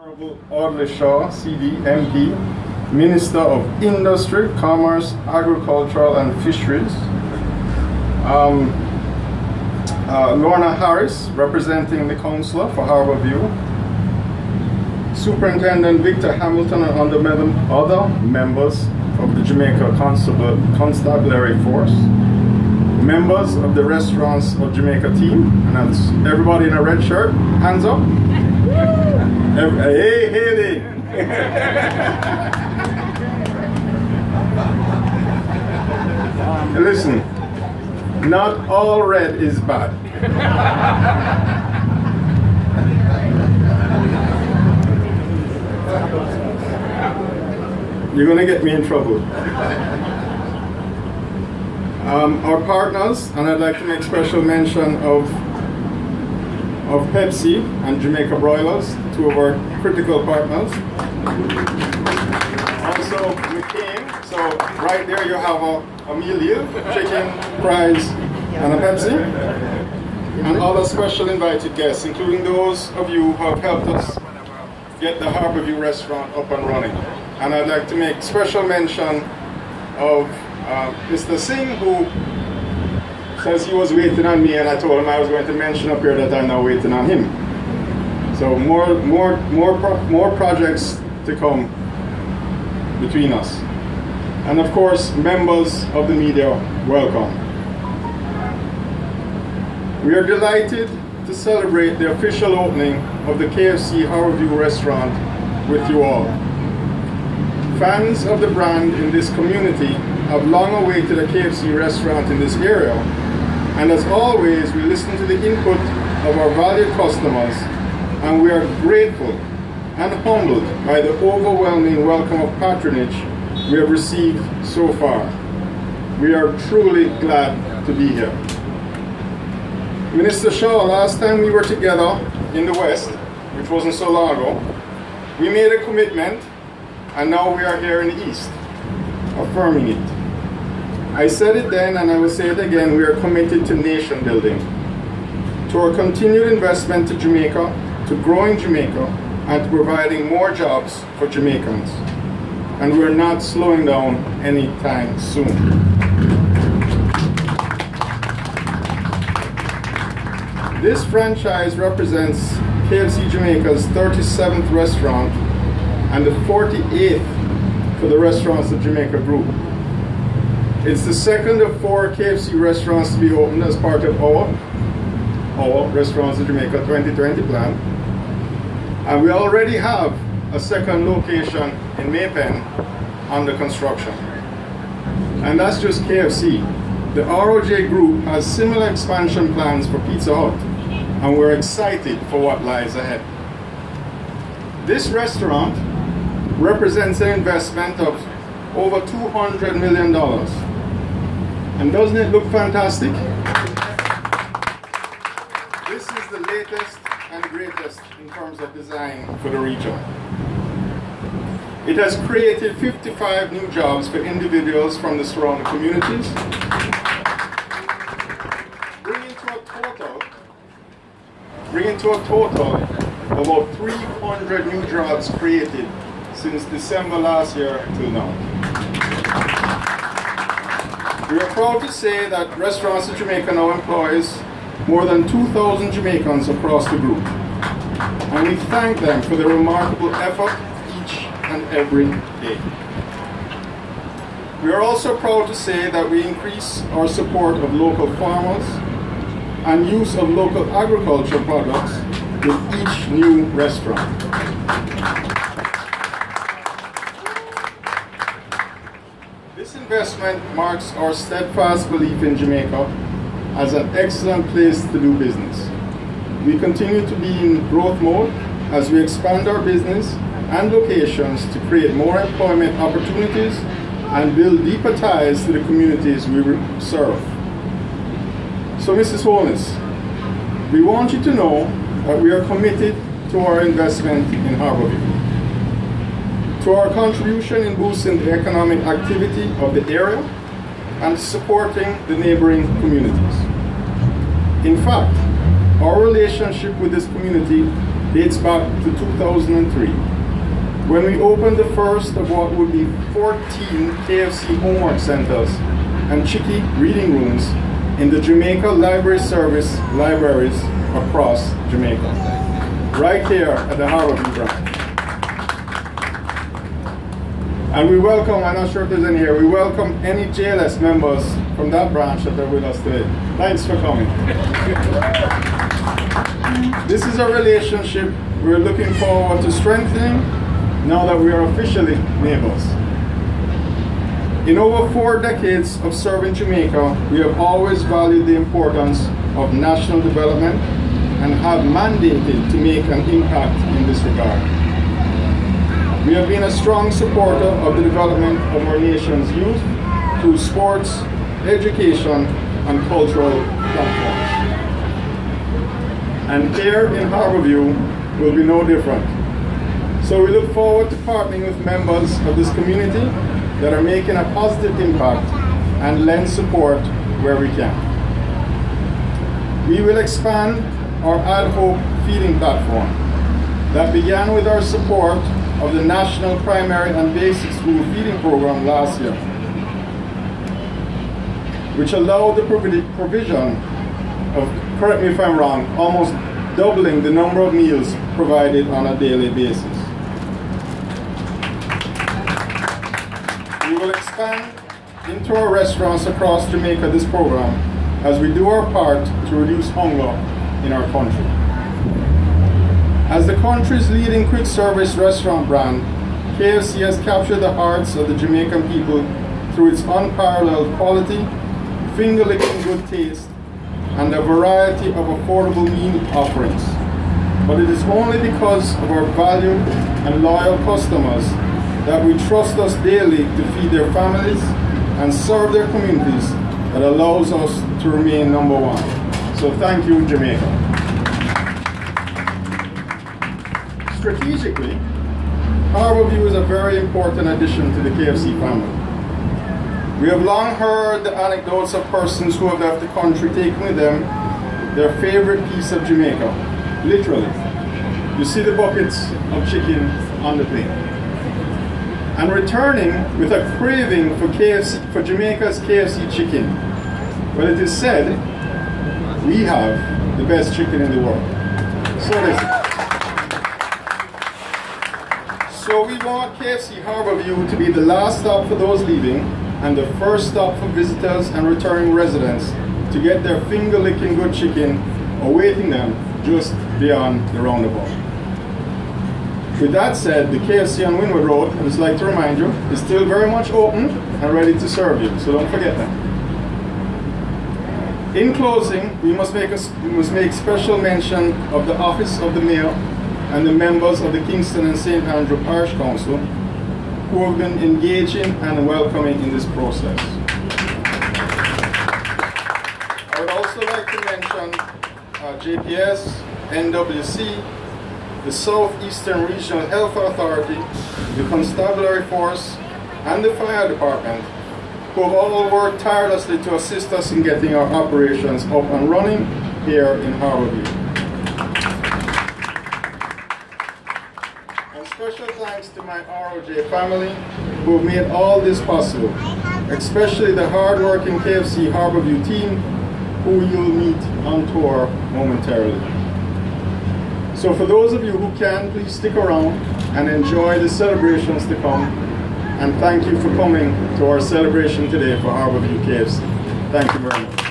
Honorable Audley CD, MP, Minister of Industry, Commerce, Agricultural and Fisheries. Lorna Harris, representing the Councillor for Harbourview. Superintendent Victor Hamilton and other members of the Jamaica Constabulary Force. Members of the Restaurants of Jamaica team, and that's everybody in a red shirt. Hands up. Hey, Haley. Listen, not all red is bad. You're gonna get me in trouble. Our partners, and I'd like to make special mention of Pepsi and Jamaica Broilers, two of our critical partners. Also McCain, so right there you have a meal deal, chicken, fries, and a Pepsi. And other special invited guests, including those of you who have helped us get the Harbourview restaurant up and running. And I'd like to make special mention of Mr. Singh, who says he was waiting on me, and I told him I was going to mention up here that I'm now waiting on him. So more projects to come between us. And of course, members of the media, welcome. We are delighted to celebrate the official opening of the KFC Harbourview restaurant with you all. Fans of the brand in this community have long awaited a KFC restaurant in this area, and as always, we listen to the input of our valued customers, and we are grateful and humbled by the overwhelming welcome of patronage we have received so far. We are truly glad to be here. Minister Shaw, last time we were together in the West, which wasn't so long ago, we made a commitment, and now we are here in the East, affirming it. I said it then, and I will say it again, we are committed to nation building, to our continued investment to Jamaica, to growing Jamaica, and to providing more jobs for Jamaicans. And we're not slowing down anytime soon. This franchise represents KFC Jamaica's 37th restaurant and the 48th for the Restaurants of Jamaica group. It's the second of 4 KFC restaurants to be opened as part of our Restaurants of Jamaica 2020 plan. And we already have a second location in Maypen under construction. And that's just KFC. The ROJ group has similar expansion plans for Pizza Hut, and we're excited for what lies ahead. This restaurant represents an investment of over $200 million. And doesn't it look fantastic? This is the latest and greatest in terms of design for the region. It has created 55 new jobs for individuals from the surrounding communities, bringing to a total of about 300 new jobs created since December last year till now. We are proud to say that Restaurants of Jamaica now employs more than 2,000 Jamaicans across the group, and we thank them for their remarkable effort each and every day. We are also proud to say that we increase our support of local farmers and use of local agricultural products with each new restaurant. This investment marks our steadfast belief in Jamaica as an excellent place to do business. We continue to be in growth mode as we expand our business and locations to create more employment opportunities and build deeper ties to the communities we serve. So, Mrs. Holness, we want you to know that we are committed to our investment in Harbourview, to our contribution in boosting the economic activity of the area and supporting the neighboring communities. In fact, our relationship with this community dates back to 2003, when we opened the first of what would be 14 KFC homework centers and Chicky reading rooms in the Jamaica Library Service libraries across Jamaica, right here at the Harbour branch. And we welcome, I'm not sure if there's any here, we welcome any JLS members from that branch that are with us today. Thanks for coming. This is a relationship we're looking forward to strengthening now that we are officially neighbors. In over 4 decades of serving Jamaica, we have always valued the importance of national development and have mandated to make an impact in this regard. We have been a strong supporter of the development of our nation's youth through sports, education, and cultural platforms. And here in Harbourview will be no different. So we look forward to partnering with members of this community that are making a positive impact and lend support where we can. We will expand our ad hoc feeding platform that began with our support of the National Primary and Basic School Feeding Program last year, which allowed the provision of, correct me if I'm wrong, almost doubling the number of meals provided on a daily basis. We will expand into our restaurants across Jamaica this program as we do our part to reduce hunger in our country. As the country's leading quick service restaurant brand, KFC has captured the hearts of the Jamaican people through its unparalleled quality, finger-licking good taste, and a variety of affordable meal offerings. But it is only because of our valued and loyal customers that we trust us daily to feed their families and serve their communities that allows us to remain number one. So thank you, Jamaica. Strategically, Harbourview is a very important addition to the KFC family. We have long heard the anecdotes of persons who have left the country taking with them their favorite piece of Jamaica, literally. You see the buckets of chicken on the plane. And returning with a craving for Jamaica's KFC chicken. Well, it is said, we have the best chicken in the world. So listen. So we want KFC Harbourview to be the last stop for those leaving and the first stop for visitors and returning residents to get their finger-licking good chicken awaiting them just beyond the roundabout. With that said, the KFC on Windward Road, I just like to remind you, is still very much open and ready to serve you, so don't forget that. In closing, we must make special mention of the Office of the Mayor and the members of the Kingston and St. Andrew Parish Council who have been engaging and welcoming in this process. I would also like to mention JPS, NWC, the Southeastern Regional Health Authority, the Constabulary Force, and the Fire Department, who have all worked tirelessly to assist us in getting our operations up and running here in Harbourview. And special thanks to my ROJ family who have made all this possible, especially the hard-working KFC Harbourview team who you'll meet on tour momentarily. So for those of you who can, please stick around and enjoy the celebrations to come. And thank you for coming to our celebration today for Harbourview KFC. Thank you very much.